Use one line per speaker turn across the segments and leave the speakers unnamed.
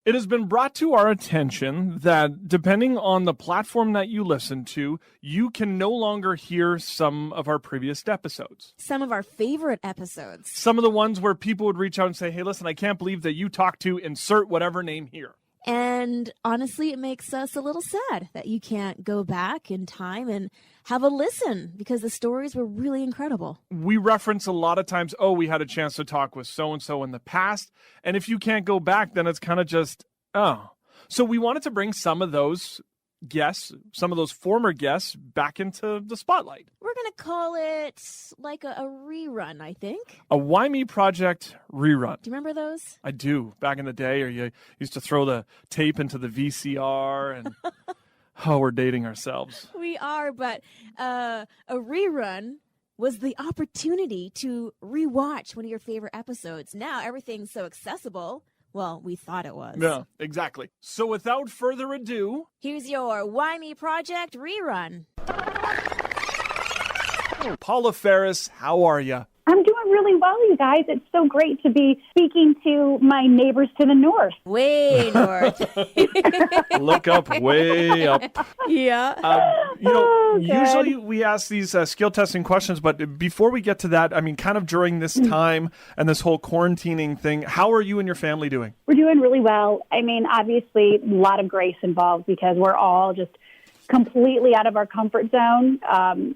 It has been brought to our attention that depending on the platform that you listen to, you can no longer hear some of our previous episodes.
Some of our favorite episodes.
Some of the ones where people would reach out and say, hey, listen, I can't believe that you talked to insert whatever name here.
And honestly, it makes us a little sad that you can't go back in time and have a listen because the stories were really incredible.
We reference a lot of times, we had a chance to talk with so-and-so in the past. And if you can't go back, then it's kind of just, So we wanted to bring some of those guests, some of those former guests back into the spotlight.
We're going to call it like a rerun, I think.
A Why Me Project rerun.
Do you remember those?
I do. Back in the day, or you used to throw the tape into the VCR and, we're dating ourselves.
We are, but a rerun was the opportunity to rewatch one of your favorite episodes. Now everything's so accessible. Well, we thought it was.
Yeah, exactly. So without further ado,
here's your Why Me Project rerun.
Paula Faris, how are you?
I'm doing really well, you guys. It's so great to be speaking to my neighbors to the north.
Way north.
Look up, way up.
Yeah.
Usually we ask these skill testing questions, but before we get to that, kind of during this time and this whole quarantining thing, how are you and your family doing?
We're doing really well. Obviously, a lot of grace involved because we're all just completely out of our comfort zone,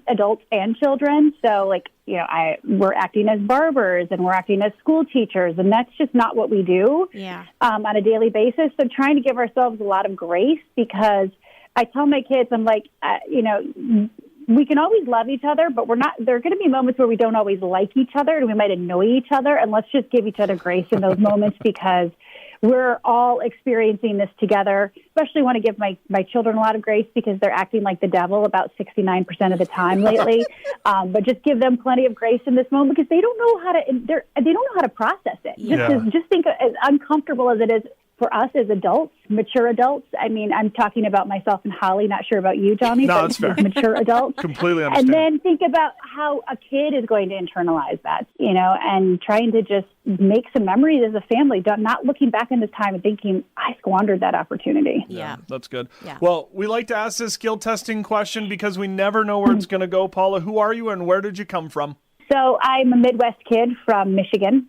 adults and children. So, we're acting as barbers and we're acting as school teachers, and that's just not what we do on a daily basis. So trying to give ourselves a lot of grace, because I tell my kids, I'm like, we can always love each other, but there are going to be moments where we don't always like each other and we might annoy each other. And let's just give each other grace in those moments because we're all experiencing this together. Especially want to give my children a lot of grace because they're acting like the devil about 69% of the time lately. But just give them plenty of grace in this moment because they don't know how to process it. Just think, as uncomfortable as it is for us as adults, mature adults. I'm talking about myself and Holly, not sure about you, Johnny.
No, that's fair.
Mature adults.
Completely understand.
And then think about how a kid is going to internalize that, and trying to just make some memories as a family, not looking back in this time and thinking, I squandered that opportunity.
Yeah.
That's good.
Yeah.
Well, we like to ask this skill testing question because we never know where it's going to go. Paula, who are you and where did you come from?
So I'm a Midwest kid from Michigan,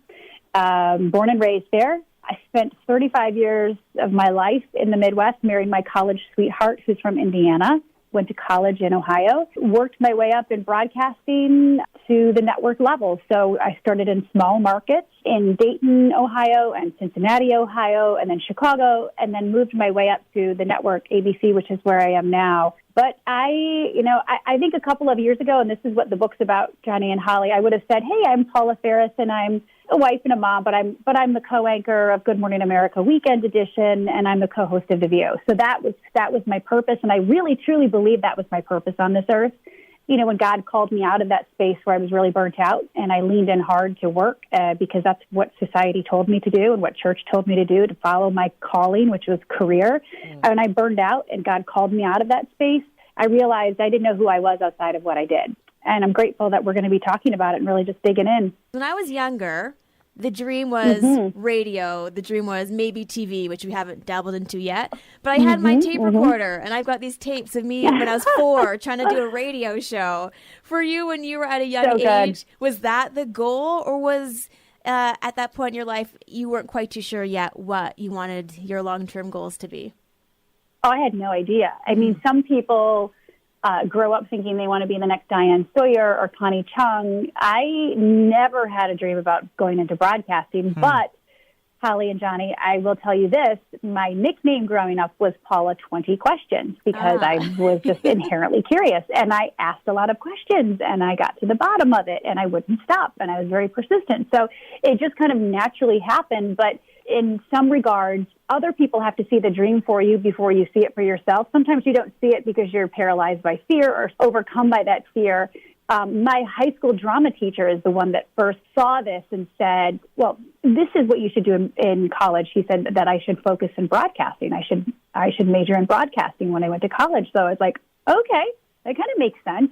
born and raised there. I spent 35 years of my life in the Midwest, married my college sweetheart, who's from Indiana, went to college in Ohio, worked my way up in broadcasting to the network level. So I started in small markets in Dayton, Ohio, and Cincinnati, Ohio, and then Chicago, and then moved my way up to the network ABC, which is where I am now. But I think a couple of years ago, and this is what the book's about, Johnny and Holly, I would have said, hey, I'm Paula Faris, and I'm a wife and a mom, but I'm the co-anchor of Good Morning America Weekend Edition, and I'm the co-host of The View. So that was my purpose, and I really, truly believe that was my purpose on this earth. When God called me out of that space where I was really burnt out, and I leaned in hard to work because that's what society told me to do and what church told me to do, to follow my calling, which was career. And I burned out, and God called me out of that space. I realized I didn't know who I was outside of what I did. And I'm grateful that we're going to be talking about it and really just digging in.
When I was younger, the dream was radio. The dream was maybe TV, which we haven't dabbled into yet. But I had my tape recorder, and I've got these tapes of me when I was 4 trying to do a radio show. For you, when you were at a young age, was that the goal, or was at that point in your life you weren't quite too sure yet what you wanted your long-term goals to be?
Oh, I had no idea. Some people grow up thinking they want to be the next Diane Sawyer or Connie Chung. I never had a dream about going into broadcasting, but Holly and Johnny, I will tell you this, my nickname growing up was Paula 20 Questions because I was just inherently curious, and I asked a lot of questions, and I got to the bottom of it, and I wouldn't stop, and I was very persistent. So it just kind of naturally happened, but in some regards, other people have to see the dream for you before you see it for yourself. Sometimes you don't see it because you're paralyzed by fear or overcome by that fear. My high school drama teacher is the one that first saw this and said, well, this is what you should do in college. He said that I should focus in broadcasting. I should major in broadcasting when I went to college. So I was like, okay, that kind of makes sense.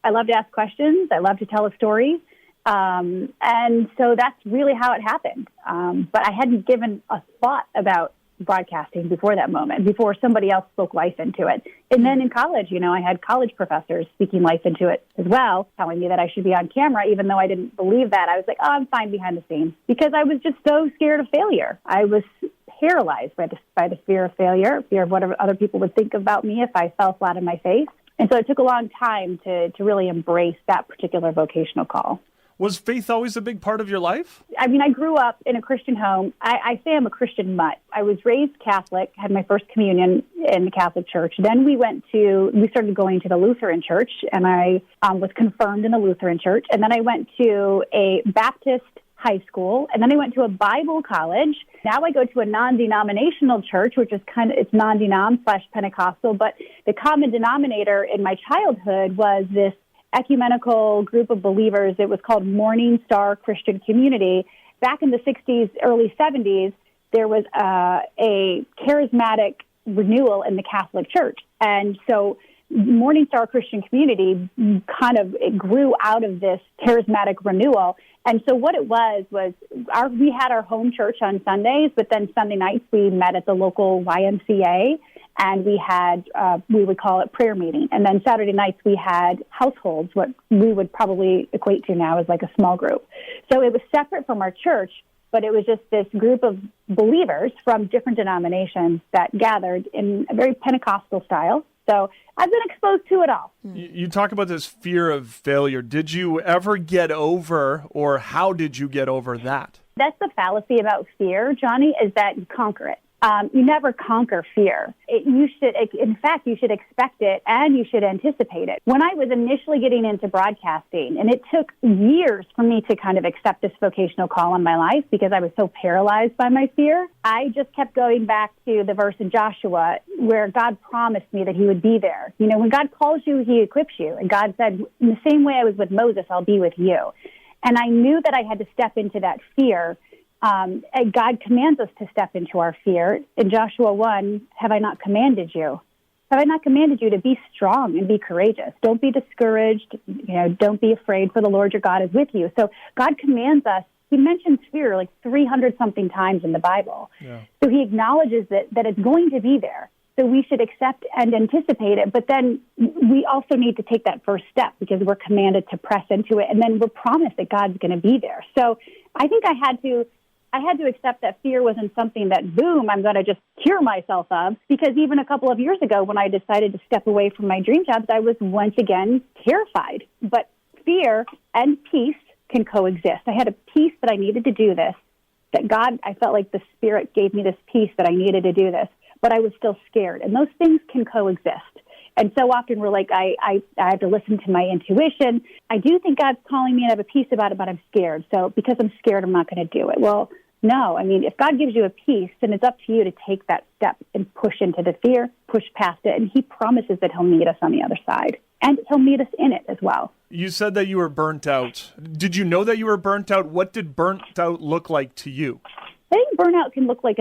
I love to ask questions. I love to tell a story. And so that's really how it happened. But I hadn't given a thought about broadcasting before that moment, before somebody else spoke life into it. And then in college, I had college professors speaking life into it as well, telling me that I should be on camera, even though I didn't believe that. I was like, oh, I'm fine behind the scenes, because I was just so scared of failure. I was paralyzed by the fear of failure, fear of what other people would think about me if I fell flat on my face. And so it took a long time to really embrace that particular vocational call.
Was faith always a big part of your life?
I mean, I grew up in a Christian home. I say I'm a Christian mutt. I was raised Catholic, had my first communion in the Catholic Church. Then we started going to the Lutheran Church, and I was confirmed in the Lutheran Church. And then I went to a Baptist high school, and then I went to a Bible college. Now I go to a non-denominational church, which is it's non-denom / Pentecostal, but the common denominator in my childhood was this ecumenical group of believers. It was called Morning Star Christian Community. Back in the 60s, early 70s, there was a charismatic renewal in the Catholic Church. And so Morning Star Christian Community it grew out of this charismatic renewal. And so what it was we had our home church on Sundays, but then Sunday nights we met at the local YMCA, and we would call it prayer meeting. And then Saturday nights we had households, what we would probably equate to now as like a small group. So it was separate from our church, but it was just this group of believers from different denominations that gathered in a very Pentecostal style. So I've been exposed to it all.
You talk about this fear of failure. Did you ever get over, or how did you get over that?
That's the fallacy about fear, Johnny, is that you conquer it. You never conquer fear. You should expect it, and you should anticipate it. When I was initially getting into broadcasting, and it took years for me to kind of accept this vocational call in my life because I was so paralyzed by my fear, I just kept going back to the verse in Joshua where God promised me that he would be there. When God calls you, he equips you. And God said, in the same way I was with Moses, I'll be with you. And I knew that I had to step into that fear. And God commands us to step into our fear. In Joshua 1, have I not commanded you? Have I not commanded you to be strong and be courageous? Don't be discouraged. Don't be afraid, for the Lord your God is with you. So God commands us. He mentions fear like 300-something times in the Bible. Yeah. So he acknowledges that it's going to be there. So we should accept and anticipate it. But then we also need to take that first step because we're commanded to press into it. And then we're promised that God's going to be there. So I think I had to accept that fear wasn't something that, boom, I'm going to just cure myself of. Because even a couple of years ago when I decided to step away from my dream jobs, I was once again terrified. But fear and peace can coexist. I had a peace that I needed to do this, that I felt like the Spirit gave me this peace that I needed to do this, but I was still scared. And those things can coexist. And so often we're like, I have to listen to my intuition. I do think God's calling me and I have a peace about it, but I'm scared. So because I'm scared, I'm not going to do it. Well, no. I mean, if God gives you a peace, then it's up to you to take that step and push into the fear, push past it. And he promises that he'll meet us on the other side. And he'll meet us in it as well.
You said that you were burnt out. Did you know that you were burnt out? What did burnt out look like to you?
I think burnout can look like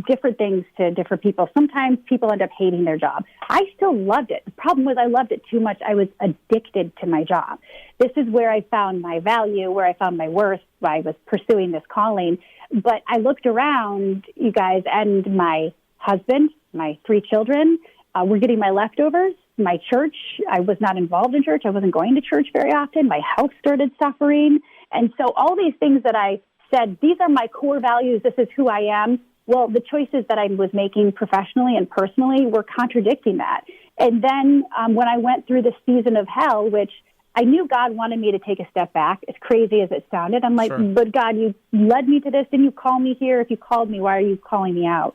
different things to different people. Sometimes people end up hating their job. I still loved it. The problem was I loved it too much. I was addicted to my job. This is where I found my value, where I found my worth, where I was pursuing this calling. But I looked around, you guys, and my husband, my 3 children, were getting my leftovers. My church, I was not involved in church. I wasn't going to church very often. My health started suffering. And so all these things that I said, these are my core values, this is who I am. Well, the choices that I was making professionally and personally were contradicting that. And then when I went through the season of hell, which I knew God wanted me to take a step back, as crazy as it sounded, I'm like, sure. But God, you led me to this. Didn't you call me here? If you called me, why are you calling me out?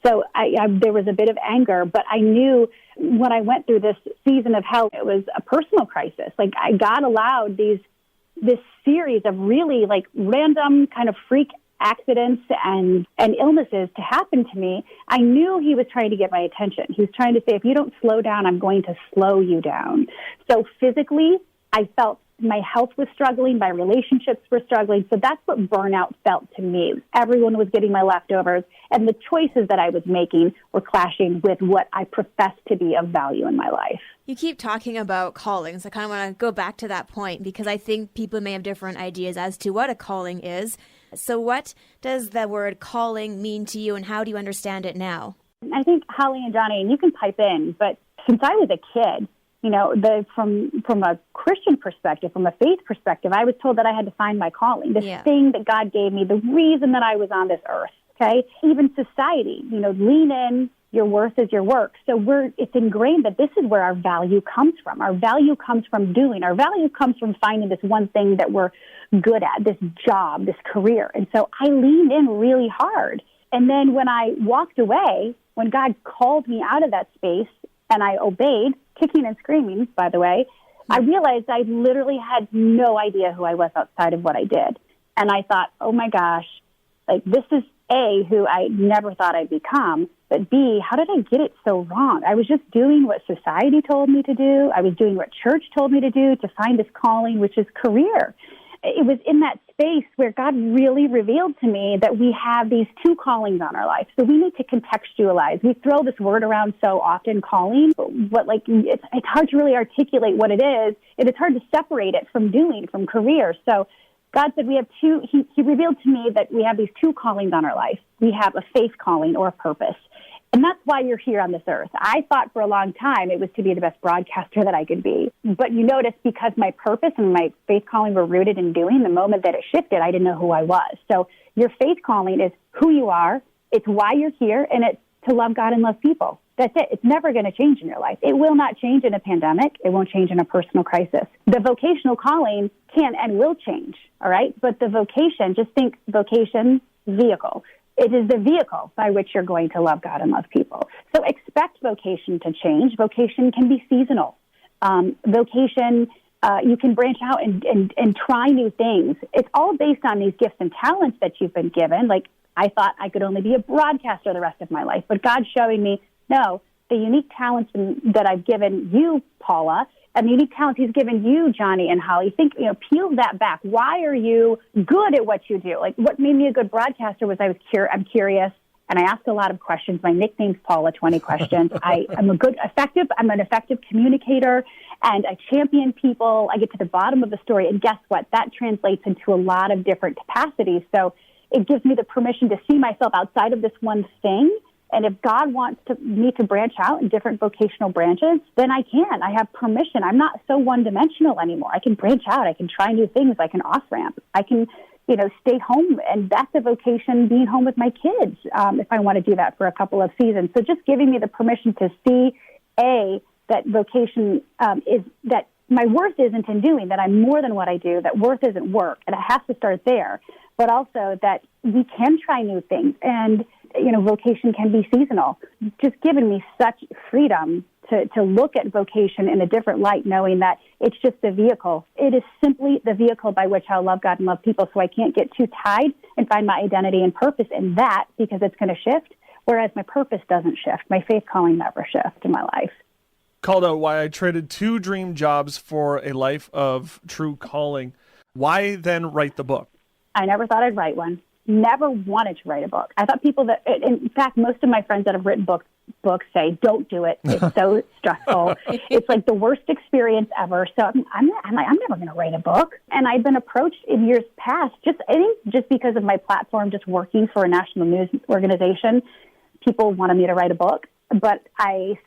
So there was a bit of anger, but I knew when I went through this season of hell, it was a personal crisis. Like God allowed this series of really like random kind of freak accidents and illnesses to happen to me. I knew he was trying to get my attention. He was trying to say, if you don't slow down, I'm going to slow you down. So physically, I felt my health was struggling, my relationships were struggling. So that's what burnout felt to me. Everyone was getting my leftovers, and the choices that I was making were clashing with what I professed to be of value in my life.
You keep talking about callings. I kind of want to go back to that point because I think people may have different ideas as to what a calling is. So what does the word calling mean to you, and how do you understand it now?
I think Holly and Johnny, and you can pipe in, but since I was a kid, from a Christian perspective, from a faith perspective, I was told that I had to find my calling, this thing that God gave me, the reason that I was on this earth, okay? Even society, lean in, your worth is your work. So it's ingrained that this is where our value comes from. Our value comes from doing. Our value comes from finding this one thing that we're good at, this job, this career. And so I leaned in really hard. And then when I walked away, when God called me out of that space and I obeyed, kicking and screaming, by the way, I realized I literally had no idea who I was outside of what I did. And I thought, oh my gosh, this is A, who I never thought I'd become, but B, how did I get it so wrong? I was just doing what society told me to do. I was doing what church told me to do to find this calling, which is career. It was in that space where God really revealed to me that we have these two callings on our life. So we need to contextualize. We throw this word around so often, calling, but it's hard to really articulate what it is. And it's hard to separate it from doing, from career. So God said we have two, he revealed to me that we have these two callings on our life. We have a faith calling or a purpose. And that's why you're here on this earth. I thought for a long time it was to be the best broadcaster that I could be. But you notice because my purpose and my faith calling were rooted in doing, the moment that it shifted, I didn't know who I was. So your faith calling is who you are, it's why you're here, and it's to love God and love people. That's it. It's never going to change in your life. It will not change in a pandemic. It won't change in a personal crisis. The vocational calling can and will change, all right? But the vocation, just think vocation, vehicle. It is the vehicle by which you're going to love God and love people. So expect vocation to change. Vocation can be seasonal. Vocation, you can branch out and try new things. It's all based on these gifts and talents that you've been given. Like, I thought I could only be a broadcaster the rest of my life, but God's showing me, no, the unique talents that I've given you, Paula, and the unique talents he's given you, Johnny and Holly. Peel that back. Why are you good at what you do? Like, what made me a good broadcaster was I'm curious, and I ask a lot of questions. My nickname's Paula 20 Questions. I'm an effective communicator, and I champion people. I get to the bottom of the story, and guess what? That translates into a lot of different capacities. So it gives me the permission to see myself outside of this one thing. And if God wants me to branch out in different vocational branches, then I can. I have permission. I'm not so one-dimensional anymore. I can branch out. I can try new things. I can off-ramp. I can, stay home. And that's a vocation, being home with my kids, if I want to do that for a couple of seasons. So just giving me the permission to see, that vocation is that my worth isn't in doing, that I'm more than what I do, that worth isn't work. And it has to start there. But also that we can try new things. And vocation can be seasonal. Just given me such freedom to look at vocation in a different light, knowing that it's just the vehicle. It is simply the vehicle by which I'll love God and love people, so I can't get too tied and find my identity and purpose in that, because it's going to shift, whereas my purpose doesn't shift. My faith calling never shifts in my life.
Called out why I traded 2 dream jobs for a life of true calling. Why then write the book?
I never thought I'd write one. Never wanted to write a book. I thought people in fact, most of my friends that have written books say, don't do it. It's so stressful. It's like the worst experience ever. So I'm never going to write a book. And I've been approached in years past, I think because of my platform, just working for a national news organization, people wanted me to write a book. But I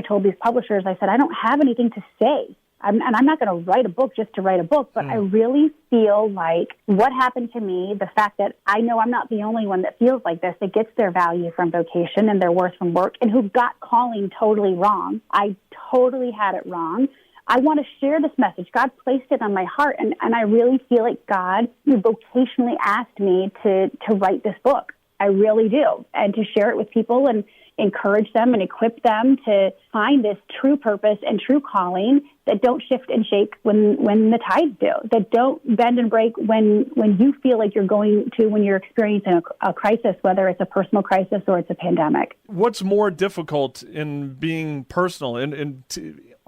told these publishers, I said, I don't have anything to say. I'm not going to write a book just to write a book, but I really feel like what happened to me, the fact that I know I'm not the only one that feels like this, that gets their value from vocation and their worth from work, and who got calling totally wrong. I totally had it wrong. I want to share this message. God placed it on my heart, and I really feel like God vocationally asked me to write this book. I really do, and to share it with people and encourage them and equip them to find this true purpose and true calling that don't shift and shake when the tides do, that don't bend and break when you feel like you're going to, when you're experiencing a crisis, whether it's a personal crisis or it's a pandemic.
What's more difficult in being personal and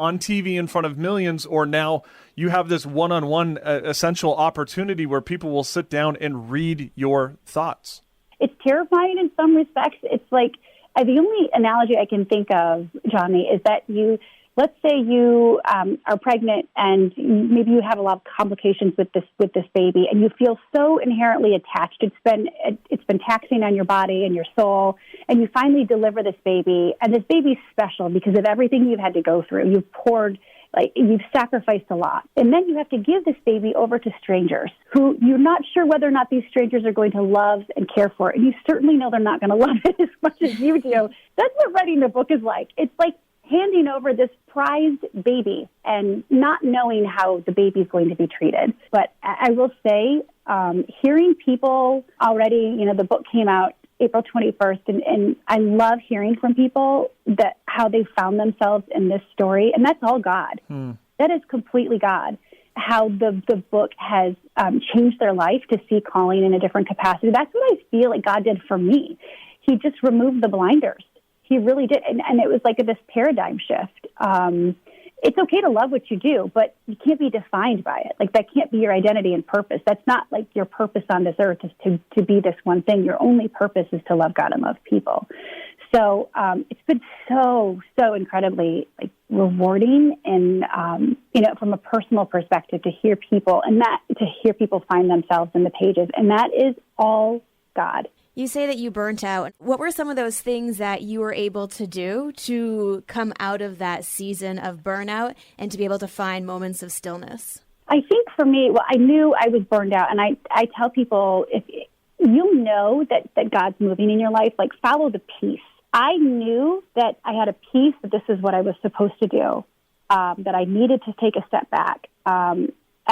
on TV in front of millions, or now you have this one-on-one essential opportunity where people will sit down and read your thoughts?
It's terrifying in some respects. It's like, the only analogy I can think of, Johnny, is that let's say you are pregnant and maybe you have a lot of complications with this baby, and you feel so inherently attached. It's been taxing on your body and your soul, and you finally deliver this baby, and this baby's special because of everything you've had to go through. You've sacrificed a lot. And then you have to give this baby over to strangers who you're not sure whether or not these strangers are going to love and care for it. And you certainly know they're not going to love it as much as you do. That's what writing the book is like. It's like handing over this prized baby and not knowing how the baby is going to be treated. But I will say, hearing people already, the book came out April 21st, and I love hearing from people that how they found themselves in this story, and that's all God. That is completely God. How the book has changed their life to see calling in a different capacity. That's what I feel like God did for me. He just removed the blinders. He really did, and it was like this paradigm shift. It's okay to love what you do, but you can't be defined by it. Like, that can't be your identity and purpose. That's not like your purpose on this earth is to be this one thing. Your only purpose is to love God and love people. So it's been so incredibly rewarding, and from a personal perspective, to hear people find themselves in the pages, and that is all God.
You say that you burnt out. What were some of those things that you were able to do to come out of that season of burnout and to be able to find moments of stillness?
I think for me, I knew I was burned out. And I tell people, if you'll know that God's moving in your life, follow the peace. I knew that I had a peace that this is what I was supposed to do, that I needed to take a step back.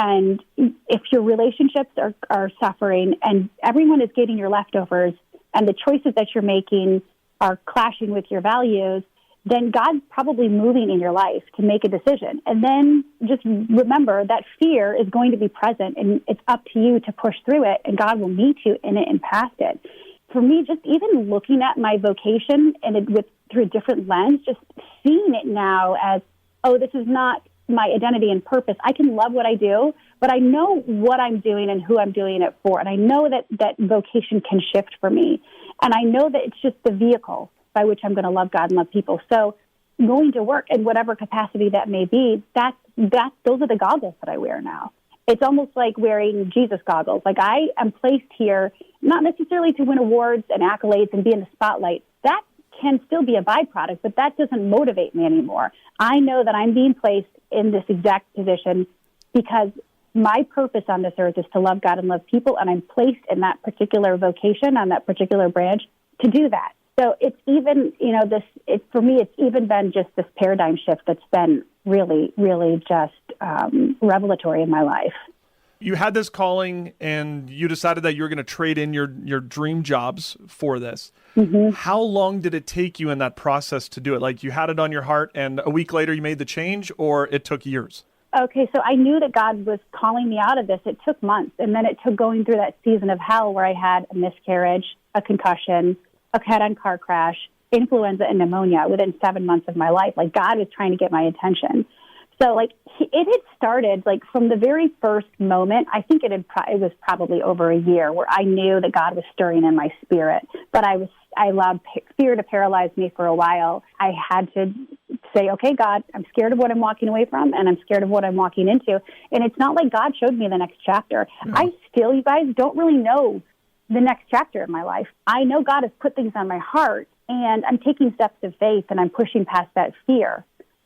And if your relationships are suffering and everyone is getting your leftovers and the choices that you're making are clashing with your values, then God's probably moving in your life to make a decision. And then just remember that fear is going to be present, and it's up to you to push through it, and God will meet you in it and past it. For me, just even looking at my vocation through a different lens, just seeing it now as, this is not my identity and purpose. I can love what I do, but I know what I'm doing and who I'm doing it for. And I know that vocation can shift for me. And I know that it's just the vehicle by which I'm going to love God and love people. So going to work in whatever capacity that may be, those are the goggles that I wear now. It's almost like wearing Jesus goggles. I am placed here, not necessarily to win awards and accolades and be in the spotlight. That can still be a byproduct, but that doesn't motivate me anymore. I know that I'm being placed in this exact position because my purpose on this earth is to love God and love people, and I'm placed in that particular vocation, on that particular branch, to do that. So it's even, for me, it's even been just this paradigm shift that's been really, really just revelatory in my life.
You had this calling and you decided that you were going to trade in your dream jobs for this. Mm-hmm. How long did it take you in that process to do it? You had it on your heart and a week later you made the change, or it took years?
Okay, so I knew that God was calling me out of this. It took months, and then it took going through that season of hell where I had a miscarriage, a concussion, a head-on car crash, influenza, and pneumonia within 7 months of my life. God was trying to get my attention. So, it had started, from the very first moment. I think it was probably over a year where I knew that God was stirring in my spirit, but I allowed fear to paralyze me for a while. I had to say, okay, God, I'm scared of what I'm walking away from, and I'm scared of what I'm walking into. And it's not like God showed me the next chapter. No. I still, you guys, don't really know the next chapter of my life. I know God has put things on my heart, and I'm taking steps of faith, and I'm pushing past that fear.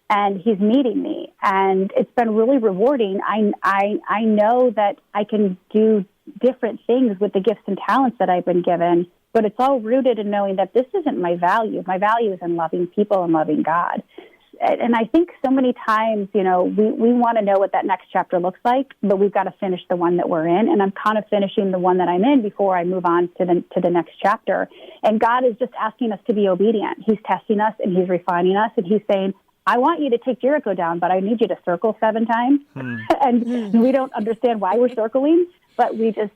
And he's meeting me, and it's been really rewarding. I know that I can do different things with the gifts and talents that I've been given, but it's all rooted in knowing that this isn't my value. My value is in loving people and loving God. And I think so many times, we want to know what that next chapter looks like, but we've got to finish the one that we're in. And I'm kind of finishing the one that I'm in before I move on to the next chapter. And God is just asking us to be obedient. He's testing us, and he's refining us, and he's saying, I want you to take Jericho down, but I need you to circle 7 times. And we don't understand why we're circling, but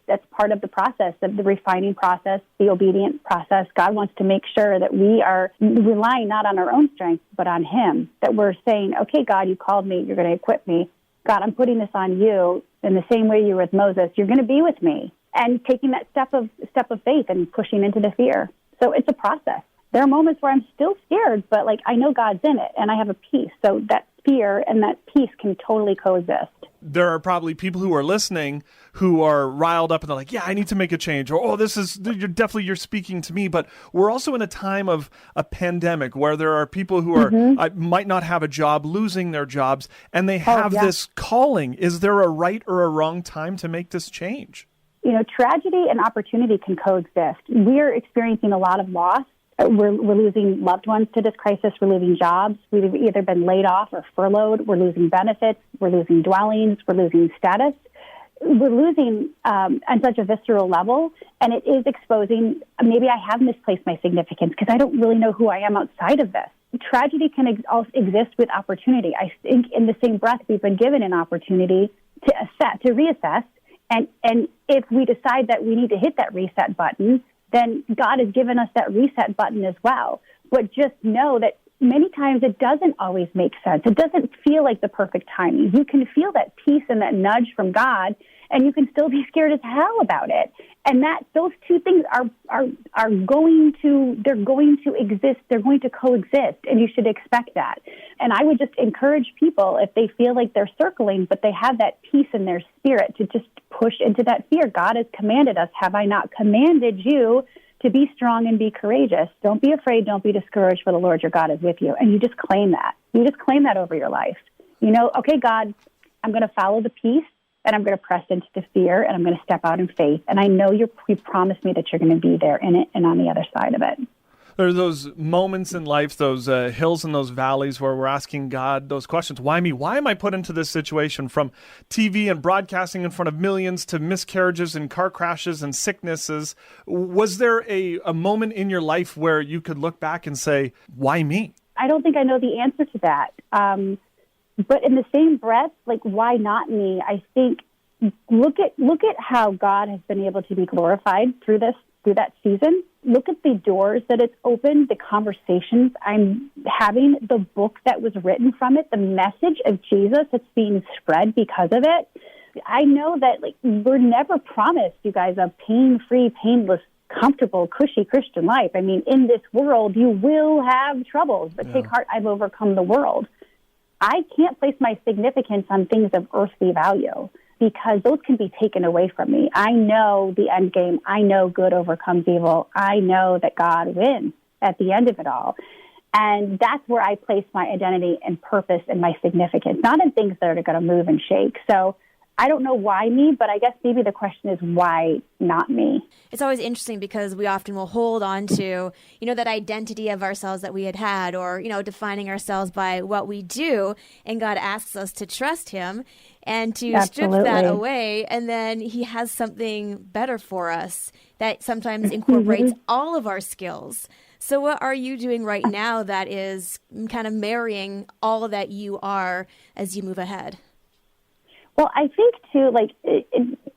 that's part of the process, the refining process, the obedient process. God wants to make sure that we are relying not on our own strength, but on him, that we're saying, okay, God, you called me, you're going to equip me. God, I'm putting this on you in the same way you were with Moses. You're going to be with me. And taking that step of faith and pushing into the fear. So it's a process. There are moments where I'm still scared, but I know God's in it, and I have a peace. So that fear and that peace can totally coexist.
There are probably people who are listening who are riled up and they're like, yeah, I need to make a change. Or, you're speaking to me. But we're also in a time of a pandemic where there are people who are might not have a job, losing their jobs, and they have this calling. Is there a right or a wrong time to make this change?
Tragedy and opportunity can coexist. We're experiencing a lot of loss. We're losing loved ones to this crisis. We're losing jobs. We've either been laid off or furloughed. We're losing benefits. We're losing dwellings. We're losing status. We're losing on such a visceral level, and it is exposing, maybe I have misplaced my significance because I don't really know who I am outside of this. Tragedy can also exist with opportunity. I think in the same breath, we've been given an opportunity to reassess, and if we decide that we need to hit that reset button, then God has given us that reset button as well. But just know that many times it doesn't always make sense. It doesn't feel like the perfect timing. You can feel that peace and that nudge from God, and you can still be scared as hell about it. And that those two things are going to exist. They're going to coexist, and you should expect that. And I would just encourage people, if they feel like they're circling, but they have that peace in their spirit, to just push into that fear. God has commanded us. Have I not commanded you to be strong and be courageous? Don't be afraid. Don't be discouraged, for the Lord your God is with you. And you just claim that. You just claim that over your life. Okay, God, I'm going to follow the peace, and I'm going to press into the fear, and I'm going to step out in faith. And I know you promised me that you're going to be there in it and on the other side of it.
There are those moments in life, those hills and those valleys where we're asking God those questions. Why me? Why am I put into this situation? From TV and broadcasting in front of millions to miscarriages and car crashes and sicknesses. Was there a moment in your life where you could look back and say, why me?
I don't think I know the answer to that. But in the same breath, like, why not me? I think look at how God has been able to be glorified through that season. Look at the doors that it's opened, the conversations I'm having, the book that was written from it, the message of Jesus that's being spread because of it. I know that we're never promised, you guys, a pain-free, painless, comfortable, cushy Christian life. I mean, in this world, you will have troubles, but take heart, I've overcome the world. I can't place my significance on things of earthly value, because those can be taken away from me. I know the end game. I know good overcomes evil. I know that God wins at the end of it all. And that's where I place my identity and purpose and my significance, not in things that are going to move and shake. So I don't know why me, but I guess maybe the question is why not me?
It's always interesting because we often will hold on to, that identity of ourselves that we had, or, defining ourselves by what we do. And God asks us to trust him and to strip that away. And then he has something better for us that sometimes incorporates all of our skills. So what are you doing right now that is kind of marrying all that you are as you move ahead?
Well, I think, too,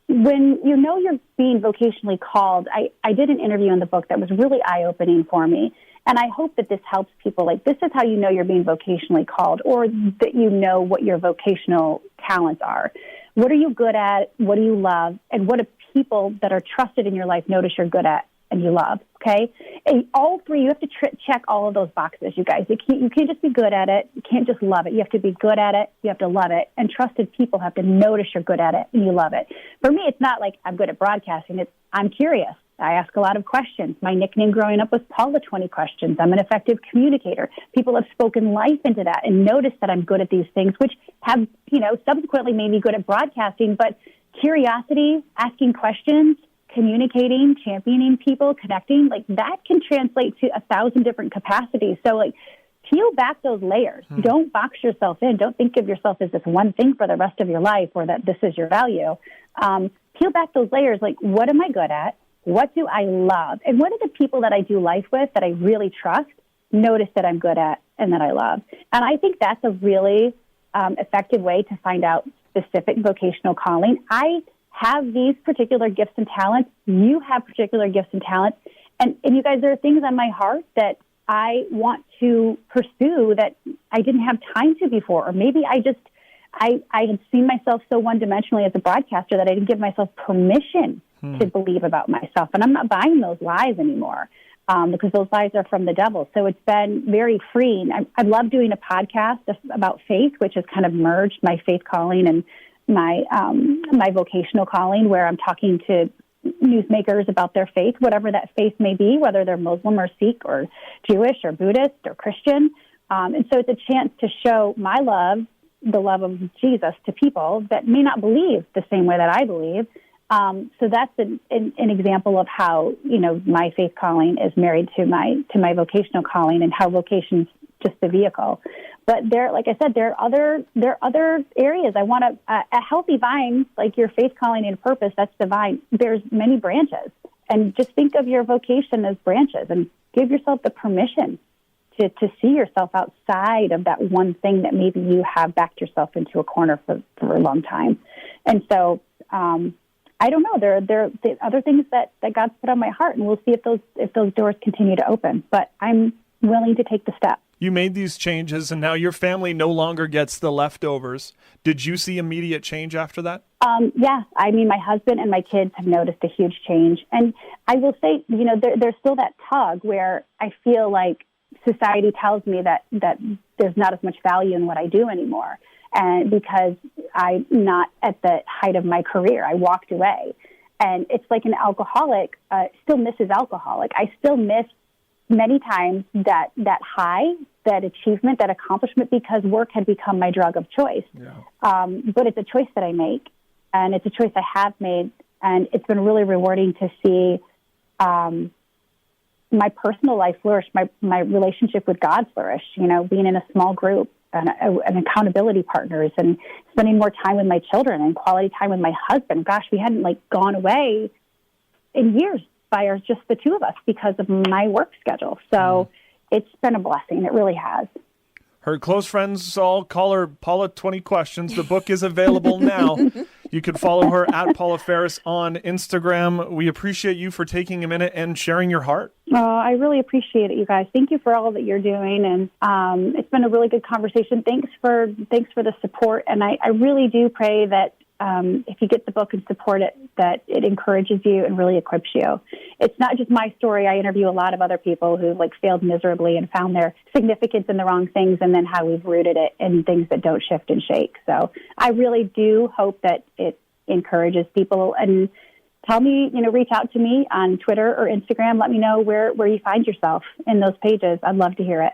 when you're being vocationally called, I did an interview in the book that was really eye-opening for me, and I hope that this helps people. This is how you know you're being vocationally called, or that you know what your vocational talents are. What are you good at? What do you love? And what do people that are trusted in your life notice you're good at and you love, okay? And all three, you have to check all of those boxes, you guys. You can't just be good at it. You can't just love it. You have to be good at it. You have to love it. And trusted people have to notice you're good at it and you love it. For me, it's not like I'm good at broadcasting. It's I'm curious. I ask a lot of questions. My nickname growing up was Paula 20 Questions. I'm an effective communicator. People have spoken life into that and noticed that I'm good at these things, which have, subsequently made me good at broadcasting. But curiosity, asking questions, communicating, championing people, connecting, that can translate to 1,000 different capacities. So, peel back those layers. Don't box yourself in. Don't think of yourself as this one thing for the rest of your life, or that this is your value. Peel back those layers. What am I good at? What do I love? And what are the people that I do life with that I really trust notice that I'm good at and that I love? And I think that's a really effective way to find out specific vocational calling. I have these particular gifts and talents. You have particular gifts and talents. And you guys, there are things on my heart that I want to pursue that I didn't have time to before. Or maybe I had seen myself so one-dimensionally as a broadcaster that I didn't give myself permission to believe about myself. And I'm not buying those lies anymore. because those lies are from the devil. So it's been very freeing. I love doing a podcast about faith, which has kind of merged my faith calling and my vocational calling, where I'm talking to newsmakers about their faith, whatever that faith may be, whether they're Muslim or Sikh or Jewish or Buddhist or Christian. And so it's a chance to show my love, the love of Jesus, to people that may not believe the same way that I believe. So that's an example of how, my faith calling is married to my vocational calling, and how vocation's just the vehicle. But like I said, there are other areas. I want a healthy vine, like your faith calling and purpose, that's the vine. There's many branches, and just think of your vocation as branches, and give yourself the permission to see yourself outside of that one thing that maybe you have backed yourself into a corner for a long time. And so, I don't know. There are other things that God's put on my heart, and we'll see if those doors continue to open. But I'm willing to take the step.
You made these changes, and now your family no longer gets the leftovers. Did you see immediate change after that?
Yeah. I mean, my husband and my kids have noticed a huge change. And I will say, there's still that tug where I feel like society tells me that there's not as much value in what I do anymore. And because I'm not at the height of my career, I walked away. And it's like an alcoholic still misses alcoholic. I still miss many times that high, that achievement, that accomplishment, because work had become my drug of choice. Yeah. But it's a choice that I make, and it's a choice I have made. And it's been really rewarding to see my personal life flourish, my relationship with God flourish, being in a small group and accountability partners, and spending more time with my children and quality time with my husband. Gosh, we hadn't gone away in years by just the two of us because of my work schedule. So it's been a blessing. It really has.
Her close friends all call her Paula 20 Questions. The book is available now. You can follow her at Paula Faris on Instagram. We appreciate you for taking a minute and sharing your heart.
Oh, I really appreciate it, you guys. Thank you for all that you're doing. And it's been a really good conversation. Thanks for the support. And I really do pray that if you get the book and support it, that it encourages you and really equips you. It's not just my story. I interview a lot of other people who failed miserably and found their significance in the wrong things, and then how we've rooted it in things that don't shift and shake. So I really do hope that it encourages people. And tell me, reach out to me on Twitter or Instagram. Let me know where you find yourself in those pages. I'd love to hear it.